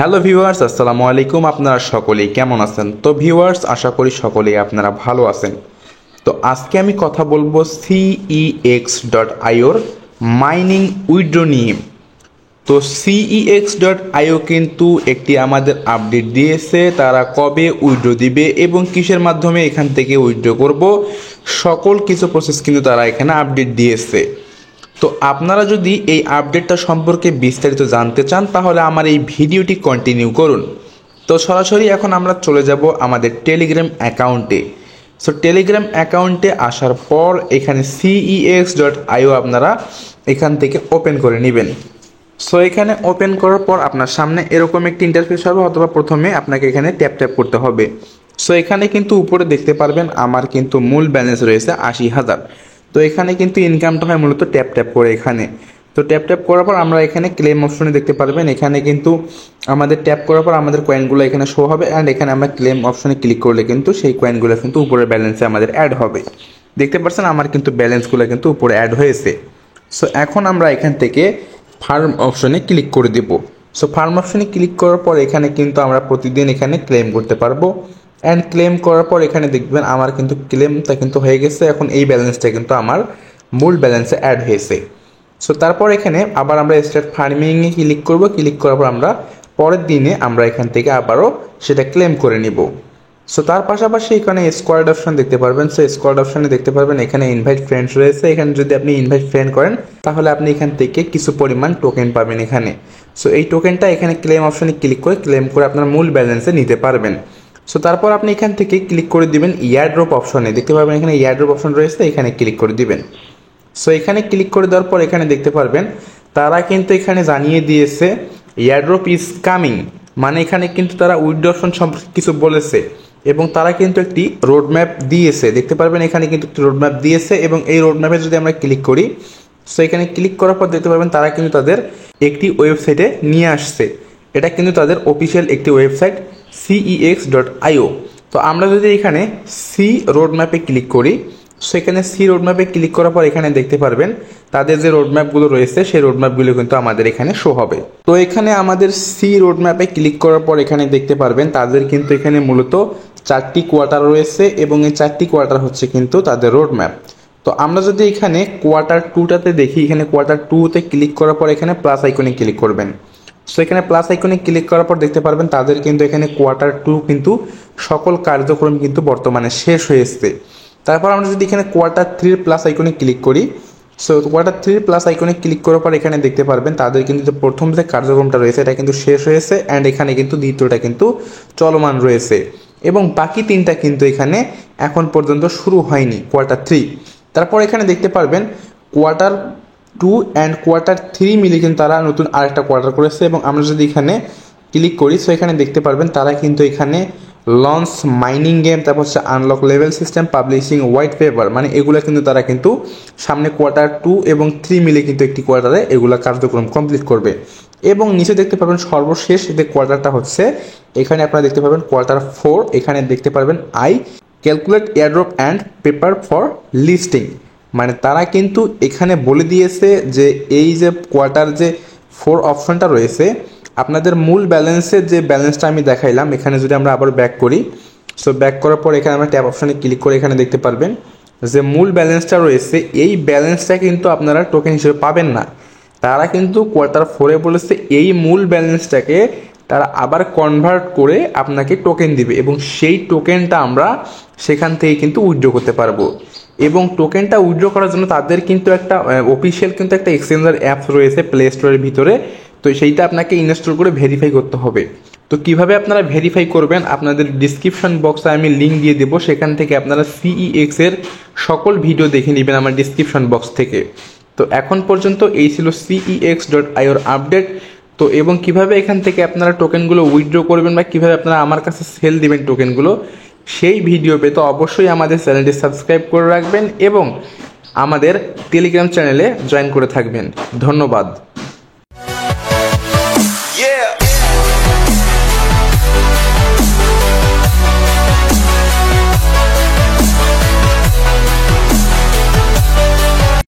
Hello viewers, আসসালামু আলাইকুম। আপনারা সকলেই কেমন আছেন? তো ভিউয়ার্স, আশা করি সকলেই আপনারা ভালো আছেন। তো আজকে আমি কথা বলবো CEX.io মাইনিং উইথড্র নিয়ে। তো CEX.io কিন্তু একটি আমাদের আপডেট দিয়েছে, তারা কবে উইথড্র দিবে এবং কিসের মাধ্যমে এখান থেকে উইথড্র করব, সকল কিছু প্রসেস কিন্তু তারা এখানে আপডেট দিয়েছে। তো আপনারা যদি এই আপডেটটা সম্পর্কে বিস্তারিত জানতে চান তাহলে আমার এই ভিডিওটি কন্টিনিউ করুন। তো সরাসরি এখন আমরা চলে যাব আমাদের টেলিগ্রাম অ্যাকাউন্টে। সো টেলিগ্রাম অ্যাকাউন্টে আসার পর এখানে CEX.io আপনারা এখান থেকে ওপেন করে নেবেন। সো এখানে ওপেন করার পর আপনার সামনে এরকম একটি ইন্টারফেস হবে, অথবা প্রথমে আপনাকে এখানে ট্যাপ ট্যাপ করতে হবে। সো এখানে কিন্তু উপরে দেখতে পারবেন আমার কিন্তু মূল ব্যালেন্স রয়েছে 80,000। তো এখানে কিন্তু ইনকামটা হয় মূলত ট্যাপ ট্যাপ করে এখানে। তো ট্যাপ ট্যাপ করার পর আমরা এখানে ক্লেম অপশনে দেখতে পারবেন, এখানে কিন্তু আমাদের ট্যাপ করার পর আমাদের কয়েনগুলো এখানে শো হবে, অ্যান্ড এখানে আমরা ক্লেম অপশনে ক্লিক করলে কিন্তু সেই কয়েনগুলো কিন্তু উপরের ব্যালেন্সে আমাদের অ্যাড হবে। দেখতে পাচ্ছেন আমার কিন্তু ব্যালেন্সগুলো কিন্তু উপরে অ্যাড হয়েছে। সো এখন আমরা এখান থেকে ফার্ম অপশনে ক্লিক করে দেব। সো ফার্ম অপশনে ক্লিক করার পর এখানে কিন্তু আমরা প্রতিদিন এখানে ক্লেম করতে পারবো, অ্যান্ড ক্লেম করার পর এখানে দেখবেন আমার কিন্তু ক্লেমটা কিন্তু হয়ে গেছে। এখন এই ব্যালেন্সটা কিন্তু আমার মূল ব্যালেন্সে অ্যাড হয়েছে। সো তারপর এখানে আবার আমরা স্টার্ট ফার্মিংয়ে ক্লিক করব। ক্লিক করার পর আমরা পরের দিনে আমরা এখান থেকে আবারও সেটা ক্লেম করে নিব। সো তার পাশাপাশি এখানে স্কোয়াড অপশন দেখতে পারবেন। সো স্কোয়াড অপশনে দেখতে পারবেন এখানে ইনভাইট ফ্রেন্ডস রয়েছে। এখানে যদি আপনি ইনভাইট ফ্রেন্ড করেন তাহলে আপনি এখান থেকে কিছু পরিমাণ টোকেন পাবেন এখানে। সো এই টোকেনটা এখানে ক্লেম অপশনে ক্লিক করে ক্লেম করে আপনার মূল ব্যালেন্সে নিতে পারবেন। সো তারপর আপনি এখান থেকে ক্লিক করে দিবেন ইয়ারড্রপ অপশনে। দেখতে পাবেন এখানে ইয়ারড্রপ অপশন রয়েছে, এখানে ক্লিক করে দিবেন। সো এখানে ক্লিক করে দেওয়ার পর এখানে দেখতে পারবেন তারা কিন্তু এখানে জানিয়ে দিয়েছে ইয়ারড্রপ ইজ কামিং, মানে এখানে কিন্তু তারা উইথড্র অপশন সম্পর্কে কিছু বলেছে এবং তারা কিন্তু একটি রোড ম্যাপ দিয়েছে। দেখতে পারবেন এখানে কিন্তু একটি রোড ম্যাপ দিয়েছে এবং এই রোড ম্যাপে যদি আমরা ক্লিক করি, সো এখানে ক্লিক করার পর দেখতে পারবেন তারা কিন্তু তাদের একটি ওয়েবসাইটে নিয়ে আসছে। এটা কিন্তু তাদের অফিসিয়াল একটি ওয়েবসাইট CEX.io। তো আমরা যদি এখানে সি রোড ম্যাপে ক্লিক করি, সো এখানে সি রোড ম্যাপে ক্লিক করার পর এখানে দেখতে পারবেন তাদের যে রোড ম্যাপগুলো রয়েছে সেই রোড ম্যাপগুলো কিন্তু আমাদের এখানে শো হবে। তো এখানে আমাদের সি রোড ম্যাপে ক্লিক করার পর এখানে দেখতে পারবেন তাদের কিন্তু এখানে মূলত 4টি কোয়ার্টার রয়েছে এবং এই 4টি কোয়ার্টার হচ্ছে কিন্তু তাদের রোড ম্যাপ। তো আমরা যদি এখানে কোয়ার্টার 2টাতে দেখি, এখানে কোয়ার্টার 2তে ক্লিক করার পর এখানে প্লাস আইকনে ক্লিক করবেন। সো এখানে প্লাস আইকনে ক্লিক করার পর দেখতে পারবেন তাদের কিন্তু এখানে কোয়ার্টার 2 কিন্তু সকল কার্যক্রম কিন্তু বর্তমানে শেষ হয়েছে। তারপর আমরা যদি এখানে কোয়ার্টার 3 প্লাস আইকনে ক্লিক করি, সো কোয়ার্টার 3 প্লাস আইকনে ক্লিক করার পর এখানে দেখতে পারবেন তাদের কিন্তু যে প্রথম যে কার্যক্রমটা রয়েছে এটা কিন্তু শেষ হয়েছে, অ্যান্ড এখানে কিন্তু দ্বিতীয়টা কিন্তু চলমান রয়েছে এবং বাকি 3টা কিন্তু এখানে এখন পর্যন্ত শুরু হয়নি কোয়ার্টার 3। তারপর এখানে দেখতে পারবেন কোয়ার্টার 2 অ্যান্ড কোয়ার্টার 3 মিলে কিন্তু তারা নতুন আরেকটা কোয়ার্টার করেছে এবং আমরা যদি এখানে ক্লিক করি, সো এখানে দেখতে পারবেন তারা কিন্তু এখানে লঞ্চ মাইনিং গেম, তারপর হচ্ছে unlock level system, publishing white paper, মানে এগুলো কিন্তু তারা কিন্তু সামনে কোয়ার্টার 2 এবং 3 মিলে কিন্তু একটি কোয়ার্টারে এগুলো কার্যক্রম কমপ্লিট করবে। এবং নিচে দেখতে পারবেন সর্বশেষ যে কোয়ার্টারটা হচ্ছে এখানে আপনারা দেখতে পারবেন কোয়ার্টার 4। এখানে দেখতে পারবেন I calculate airdrop and paper for listing, মানে তারা কিন্তু এখানে বলে দিয়েছে যে এই যে কোয়ার্টার যে 4 অপশনটা রয়েছে আপনাদের মূল ব্যালেন্সের যে ব্যালেন্সটা আমি দেখাইলাম, এখানে যদি আমরা আবার ব্যাক করি, সো ব্যাক করার পর এখানে আমরা ট্যাব অপশনে ক্লিক করে এখানে দেখতে পারবেন যে মূল ব্যালেন্সটা রয়েছে এই ব্যালেন্সটা কিন্তু আপনারা টোকেন হিসেবে পাবেন না। তারা কিন্তু কোয়ার্টার 4-এ বলেছে এই মূল ব্যালেন্সটাকে তারা আবার কনভার্ট করে আপনাকে টোকেন দিবে এবং সেই টোকেনটা আমরা সেখান থেকে কিন্তু উইথড্র করতে পারবো। এবং টোকেনটা উইথড্র করার জন্য তাদের কিন্তু একটা অফিসিয়াল কিন্তু একটা এক্সচেঞ্জার অ্যাপস রয়েছে প্লে স্টোরের ভিতরে, তো সেইটা আপনাকে ইনস্টল করে ভেরিফাই করতে হবে। তো কিভাবে আপনারা ভেরিফাই করবেন আপনাদের ডিসক্রিপশন বক্সে আমি লিঙ্ক দিয়ে দেবো, সেখান থেকে আপনারা CEX এর সকল ভিডিও দেখে নেবেন আমার ডিসক্রিপশন বক্স থেকে। তো এখন পর্যন্ত এই ছিল CEX.io আপডেট। তো এবং কিভাবে এখান থেকে আপনারা টোকেনগুলো উইথড্র করবেন বা কিভাবে আপনারা আমার কাছে সেল দিবেন টোকেনগুলো, সেই ভিডিও পেতে অবশ্যই আমাদের চ্যানেলটি সাবস্ক্রাইব করে রাখবেন এবং আমাদের টেলিগ্রাম চ্যানেলে জয়েন করে থাকবেন। ধন্যবাদ।